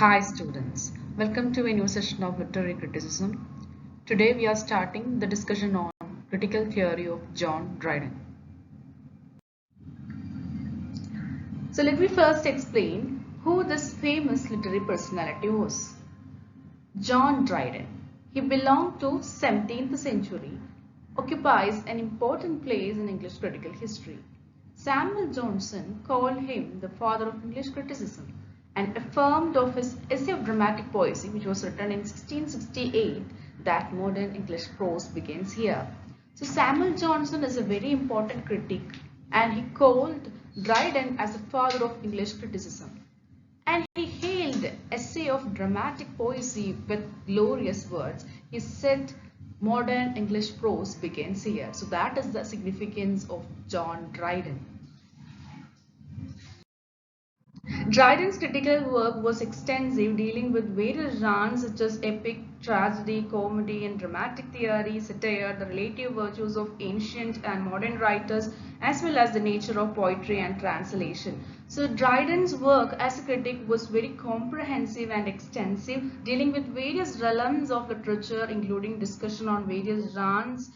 Hi students, welcome to a new session of literary criticism. Today we are starting the discussion on critical theory of John Dryden. So let me first explain who this famous literary personality was. John Dryden. He belonged to 17th century, occupies an important place in English critical history. Samuel Johnson called him the father of English criticism and affirmed of his essay of dramatic poesy, which was written in 1668, that modern English prose begins here. So Samuel Johnson is a very important critic and he called Dryden as the father of English criticism. And he hailed essay of dramatic poesy with glorious words. He said modern English prose begins here. So that is the significance of John Dryden. Dryden's critical work was extensive, dealing with various genres such as epic, tragedy, comedy, and dramatic theory, satire, the relative virtues of ancient and modern writers, as well as the nature of poetry and translation. So Dryden's work as a critic was very comprehensive and extensive, dealing with various realms of literature, including discussion on various genres,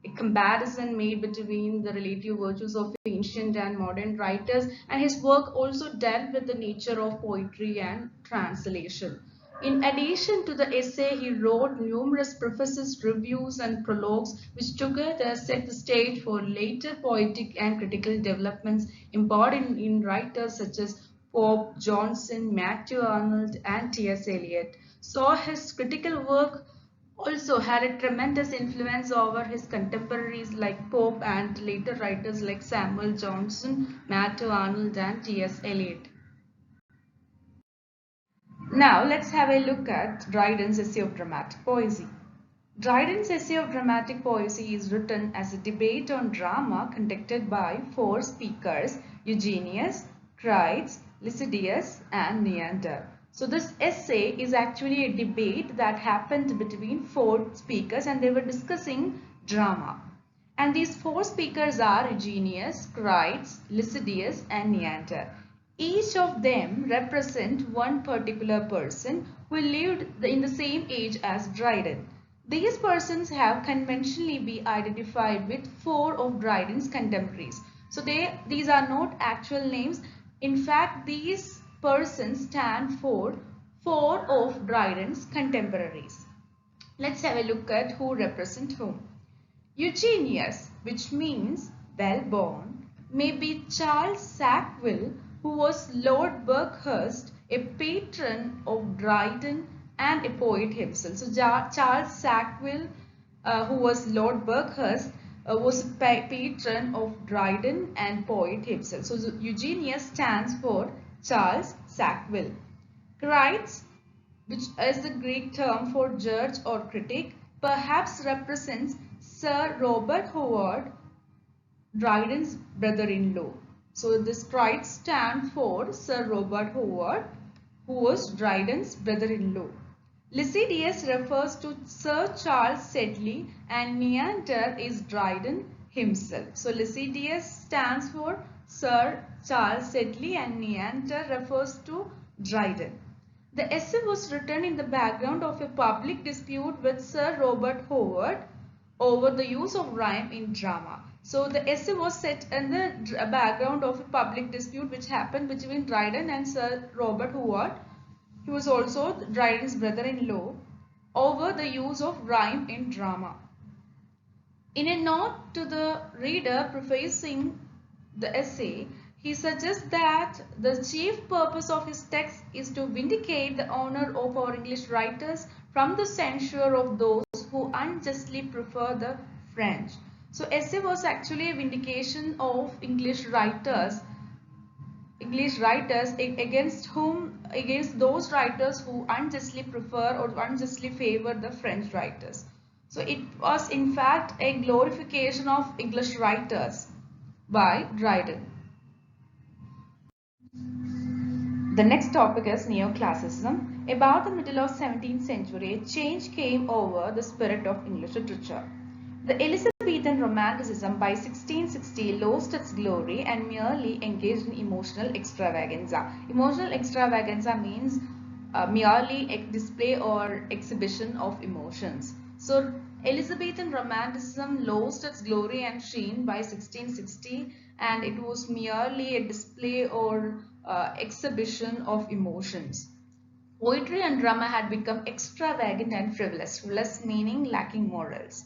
a comparison made between the relative virtues of ancient and modern writers, and his work also dealt with the nature of poetry and translation. In addition to the essay, he wrote numerous prefaces, reviews, and prologues, which together set the stage for later poetic and critical developments embodied in writers such as Pope, Johnson, Matthew Arnold, and T.S. Eliot. So his critical work also had a tremendous influence over his contemporaries like Pope and later writers like Samuel Johnson, Matthew Arnold, and T.S. Eliot. Now let's have a look at Dryden's essay of dramatic poesy. Dryden's essay of dramatic poesy is written as a debate on drama conducted by four speakers: Eugenius, Crites, Lycidius, and Neander. So this essay is actually a debate that happened between four speakers and they were discussing drama. And these four speakers are Eugenius, Crites, Lycidius, and Neander. Each of them represent one particular person who lived in the same age as Dryden. These persons have conventionally been identified with four of Dryden's contemporaries. So these are not actual names. In fact, these persons stand for four of Dryden's contemporaries. Let's have a look at who represent whom. Eugenius, which means well-born, may be Charles Sackville, who was Lord Buckhurst, a patron of Dryden and a poet himself. So Charles Sackville, who was Lord Buckhurst, was a patron of Dryden and poet himself. So Eugenius stands for Charles Sackville. Crites, which is the Greek term for judge or critic, perhaps represents Sir Robert Howard, Dryden's brother-in-law. So this Crites stands for Sir Robert Howard, who was Dryden's brother-in-law. Lycidius refers to Sir Charles Sedley and Neander is Dryden himself. So Lycidius stands for Sir Charles Sedley and Neander refers to Dryden. The essay was written in the background of a public dispute with Sir Robert Howard over the use of rhyme in drama. So the essay was set in the background of a public dispute which happened between Dryden and Sir Robert Howard. He was also Dryden's brother-in-law over the use of rhyme in drama. In a note to the reader prefacing the essay, he suggests that the chief purpose of his text is to vindicate the honor of our English writers from the censure of those who unjustly prefer the French. So essay was actually a vindication of English writers against those writers who unjustly prefer or unjustly favor the French writers. So it was in fact a glorification of English writers by Dryden. The next topic is neoclassicism. About the middle of 17th century, a change came over the spirit of English literature. The Elizabethan Romanticism by 1660 lost its glory and merely engaged in emotional extravaganza. Emotional extravaganza means merely a display or exhibition of emotions. So Elizabethan Romanticism lost its glory and sheen by 1660, and it was merely a display or exhibition of emotions. Poetry and drama had become extravagant and frivolous, frivolous meaning lacking morals.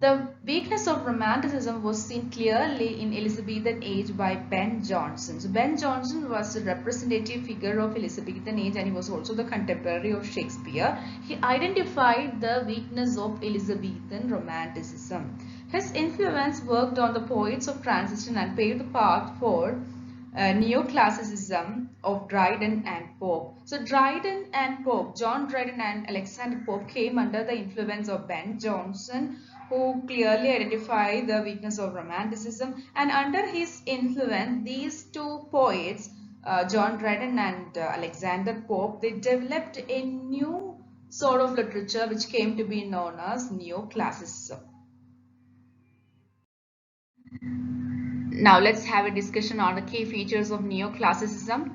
The weakness of Romanticism was seen clearly in Elizabethan age by Ben Jonson. So Ben Jonson was a representative figure of Elizabethan age, and he was also the contemporary of Shakespeare. He identified the weakness of Elizabethan Romanticism. His influence worked on the poets of transition and paved the path for neoclassicism of Dryden and Pope. So Dryden and Pope, John Dryden and Alexander Pope, came under the influence of Ben Jonson, who clearly identified the weakness of Romanticism, and under his influence these two poets, John Dryden and Alexander Pope, they developed a new sort of literature which came to be known as neoclassicism. Now let's have a discussion on the key features of neoclassicism.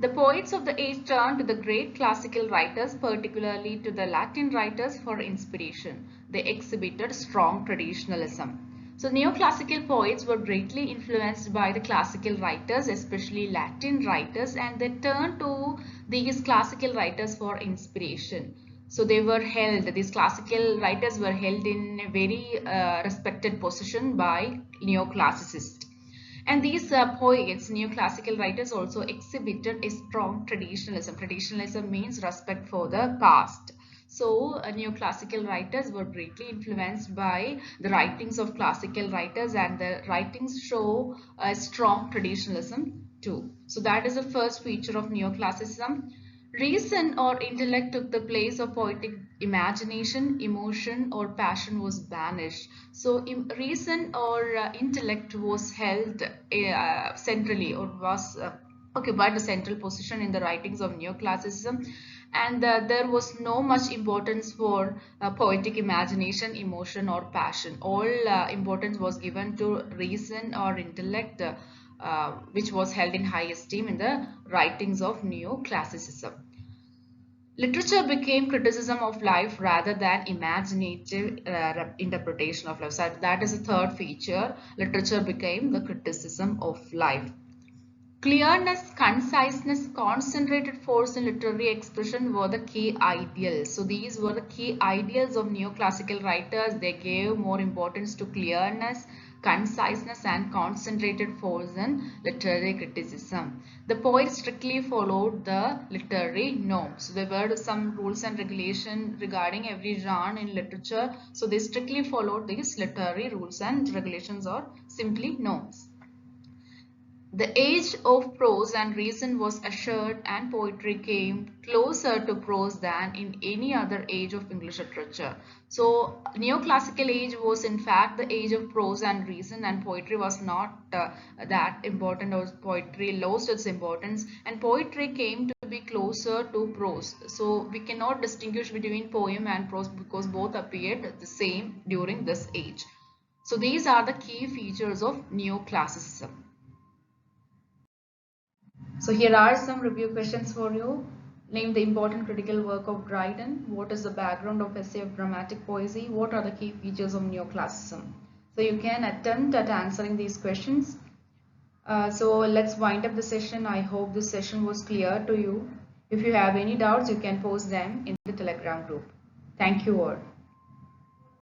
The poets of the age turned to the great classical writers, particularly to the Latin writers, for inspiration. They exhibited strong traditionalism. So neoclassical poets were greatly influenced by the classical writers, especially Latin writers, and they turned to these classical writers for inspiration. So these classical writers were held in a very respected position by neoclassicists. And these poets, neoclassical writers, also exhibited a strong traditionalism. Traditionalism means respect for the past. So neoclassical writers were greatly influenced by the writings of classical writers, and the writings show a strong traditionalism too. So that is the first feature of neoclassicism. Reason or intellect took the place of poetic imagination, emotion or passion was banished. So reason or intellect was held centrally, or was occupied a central position in the writings of neoclassicism, and there was no much importance for poetic imagination, emotion or passion. All importance was given to reason or intellect, which was held in high esteem in the writings of neoclassicism. Literature became criticism of life rather than imaginative interpretation of life. So that is the third feature. Literature became the criticism of life. Clearness, conciseness, concentrated force in literary expression were the key ideals. So these were the key ideals of neoclassical writers. They gave more importance to clearness, conciseness and concentrated force in literary criticism. The poets strictly followed the literary norms. So there were some rules and regulations regarding every genre in literature. So they strictly followed these literary rules and regulations, or simply norms. The age of prose and reason was assured, and poetry came closer to prose than in any other age of English literature. So neoclassical age was in fact the age of prose and reason, and poetry was not that important, or poetry lost its importance, and poetry came to be closer to prose. So we cannot distinguish between poem and prose because both appeared the same during this age. So these are the key features of neoclassicism. So here are some review questions for you. Name the important critical work of Dryden. What is the background of essay of dramatic poesy? What are the key features of neoclassicism? So you can attempt at answering these questions. So let's wind up the session. I hope this session was clear to you. If you have any doubts, you can post them in the Telegram group. Thank you all.